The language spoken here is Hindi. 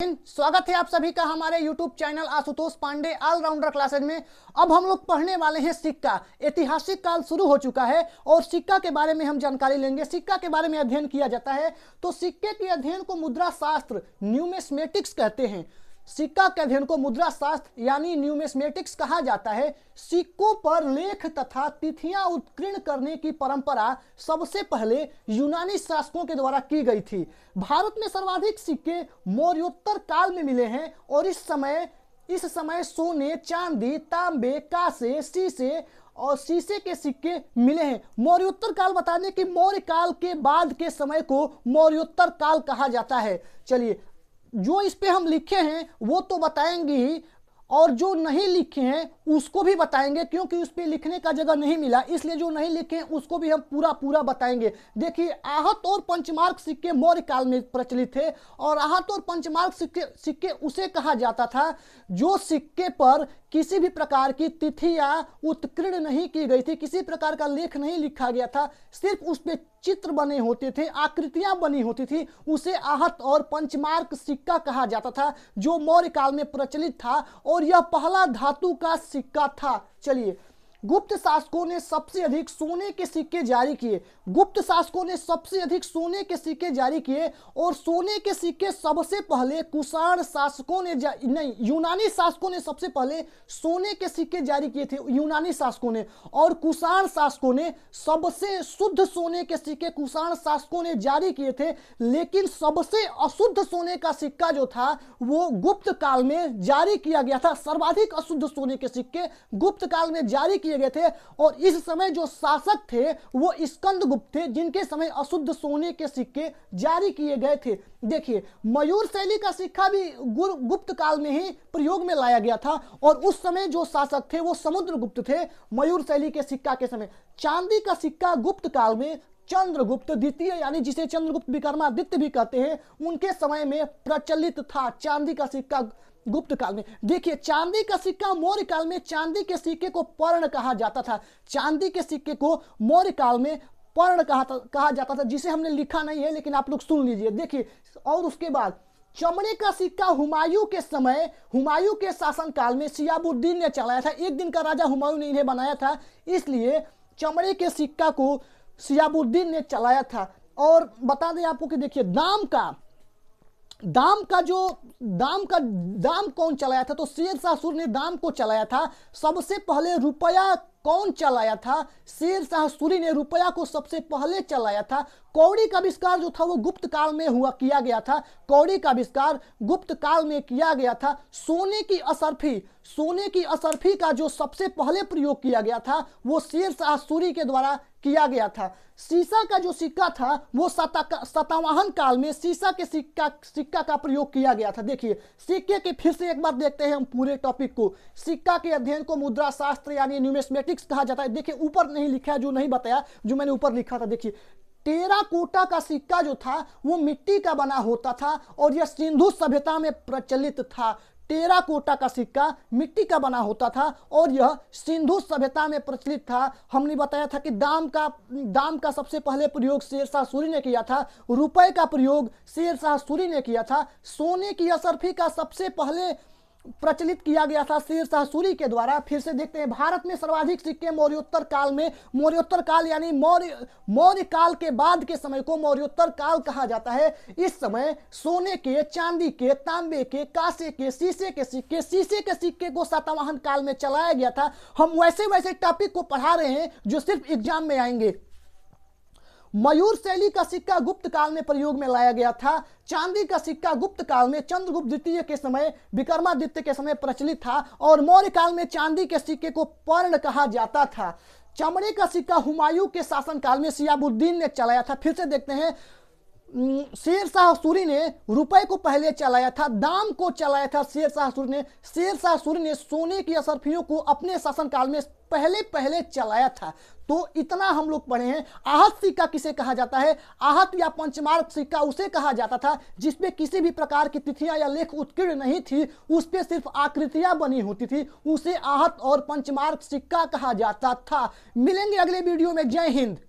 स्वागत है आप सभी का हमारे YouTube channel Ashutosh Pandey allrounder classes में। अब हम लोग पढ़ने वाले हैं सिक्का। ऐतिहासिक काल शुरू हो चुका है और सिक्का के बारे में हम जानकारी लेंगे। सिक्का के बारे में अध्ययन किया जाता है तो सिक्के के अध्ययन को मुद्रा शास्त्र न्यूमिस्मेटिक्स कहते हैं। सिक्का के अध्ययन को मुद्रा शास्त्र यानी न्यूमिस्मेटिक्स कहा जाता है। सिक्कों पर लेख तथा तिथियां उत्कीर्ण करने की परंपरा सबसे पहले यूनानी शासकों के द्वारा की गई थी। भारत में सर्वाधिक सिक्के मौर्योत्तर काल में मिले हैं और इस समय सोने, चांदी, तांबे, कांसे, शीशे के सिक्के मिले हैं। मौर्योत्तर काल बताने कि मौर्य काल के बाद के समय को मौर्योत्तर काल कहा जाता है। चलिए, जो इस पे हम लिखे हैं वो तो बताएंगे ही और जो नहीं लिखे हैं उसको भी बताएंगे, क्योंकि उस पे लिखने का जगह नहीं मिला, इसलिए जो नहीं लिखे हैं उसको भी हम पूरा बताएंगे। देखिए, आहत और पंचमार्क सिक्के मौर्य काल में प्रचलित थे और आहत और पंचमार्क सिक्के उसे कहा जाता था जो सिक्के पर किसी भी प्रकार की तिथियां उत्कीर्ण नहीं की गई थी, किसी प्रकार का लेख नहीं लिखा गया था, सिर्फ उस पे चित्र बने होते थे, आकृतियां बनी होती थी, उसे आहत और पंचमार्क सिक्का कहा जाता था जो मौर्य काल में प्रचलित था और यह पहला धातु का सिक्का था। चलिए, गुप्त शासकों ने सबसे अधिक सोने के सिक्के जारी किए। गुप्त शासकों ने सबसे अधिक सोने के सिक्के जारी किए और सोने के सिक्के सबसे पहले कुषाण शासकों ने यूनानी शासकों ने सबसे पहले सोने के सिक्के जारी किए थे, यूनानी शासकों ने। और कुषाण शासकों ने सबसे शुद्ध सोने के सिक्के कुषाण शासकों ने जारी किए थे, लेकिन सबसे अशुद्ध सोने का सिक्का जो था वो गुप्त काल में जारी किया गया था। सर्वाधिक अशुद्ध सोने के सिक्के गुप्त काल में जारी किए गए थे और इस समय जो शासक थे वो स्कंदगुप्त थे, जिनके समय अशुद्ध सोने के सिक्के जारी किए गए थे। देखिए, मयूर शैली का सिक्का भी गुप्त काल में ही प्रयोग में लाया गया था और उस समय जो शासक थे वो समुद्रगुप्त थे मयूर शैली के सिक्का के समय। चांदी का सिक्का गुप्त काल में चंद्रगुप्त द्वितीय यानी जिसे चंद्रगुप्त विक्रमादित्य भी कहते हैं, उनके समय में प्रचलित था चांदी का सिक्का गुप्त काल में। देखिए, चांदी का सिक्का मौर्य काल में चांदी के सिक्के को पर्ण कहा जाता था। चांदी के सिक्के को मौर्य काल में पर्ण कहा जाता था, जिसे हमने लिखा नहीं है लेकिन आप लोग सुन लीजिए। देखिए, और उसके बाद चमड़े का सिक्का हुमायूं के समय, हुमायूं के शासनकाल में शिहाबुद्दीन ने चलाया था। एक दिन का राजा हुमायूं ने इन्हें बनाया था, इसलिए चमड़े के सिक्का को शिहाबुद्दीन ने चलाया था। और बता दें आपको कि देखिए, दाम कौन चलाया था, तो शेरशाह सूरी ने दाम को चलाया था। सबसे पहले रुपया कौन चलाया था, शेरशाह सूरी ने रुपया को सबसे पहले चलाया था। कौड़ी का आविष्कार जो था वो गुप्त काल में किया गया था। कौड़ी का आविष्कार गुप्त काल में किया गया था। सोने की असरफी का जो सबसे पहले प्रयोग किया गया था वो शेरशाह सूरी के द्वारा किया गया था। सीसा का जो सिक्का था वो सातवाहन काल में सीसा के सिक्का का प्रयोग किया गया था। देखिए, सिक्के के फिर से एक बार देखते हैं हम पूरे टॉपिक को। सिक्का के अध्ययन को मुद्रा शास्त्र यानी न्यूमिस्मेटिक्स कहा जाता है। देखिए, ऊपर नहीं लिखा है, जो नहीं बताया, जो मैंने ऊपर लिखा था। देखिए, टेराकोटा का सिक्का जो था वो मिट्टी का बना होता था और यह सिंधु सभ्यता में प्रचलित था। टेराकोटा का सिक्का मिट्टी का बना होता था और यह सिंधु सभ्यता में प्रचलित था। हमने बताया था कि दाम का सबसे पहले प्रयोग शेरशाह सूरी ने किया था। रुपए का प्रयोग शेरशाह सूरी ने किया था। सोने की असरफी का सबसे पहले प्रचलित किया गया था शेरशाह सूरी के द्वारा। फिर से देखते हैं, भारत में सर्वाधिक सिक्के मौर्योत्तर काल में, मौर्योत्तर काल यानी मौर्य काल के बाद के समय को मौर्योत्तर काल कहा जाता है। इस समय सोने के, चांदी के, तांबे के, कांसे के, शीशे के सिक्के को सातवाहन काल में चलाया गया था। हम वैसे टॉपिक को पढ़ा रहे हैं जो सिर्फ एग्जाम में आएंगे। मयूर शैली का सिक्का गुप्त काल में प्रयोग में लाया गया था। चांदी का सिक्का गुप्त काल में चंद्रगुप्त द्वितीय के समय, विक्रमादित्य के समय प्रचलित था और मौर्य काल में चांदी के सिक्के को पर्ण कहा जाता था। चमड़े का सिक्का हुमायूं के शासनकाल में शिहाबुद्दीन ने चलाया था। फिर से देखते हैं, शेरशाह सूरी ने रुपए को पहले चलाया था, दाम को चलाया था शेरशाह सूरी ने सोने की असरफियों को अपने शासनकाल में पहले चलाया था। तो इतना हम लोग पढ़े हैं। आहत सिक्का किसे कहा जाता है? आहत या पंचमार्क सिक्का उसे कहा जाता था जिसपे किसी भी प्रकार की तिथियां या लेख उत्कीर्ण नहीं थी, उस पे सिर्फ आकृतियां बनी होती थी, उसे आहत और पंचमार्क सिक्का कहा जाता था। मिलेंगे अगले वीडियो में। जय हिंद।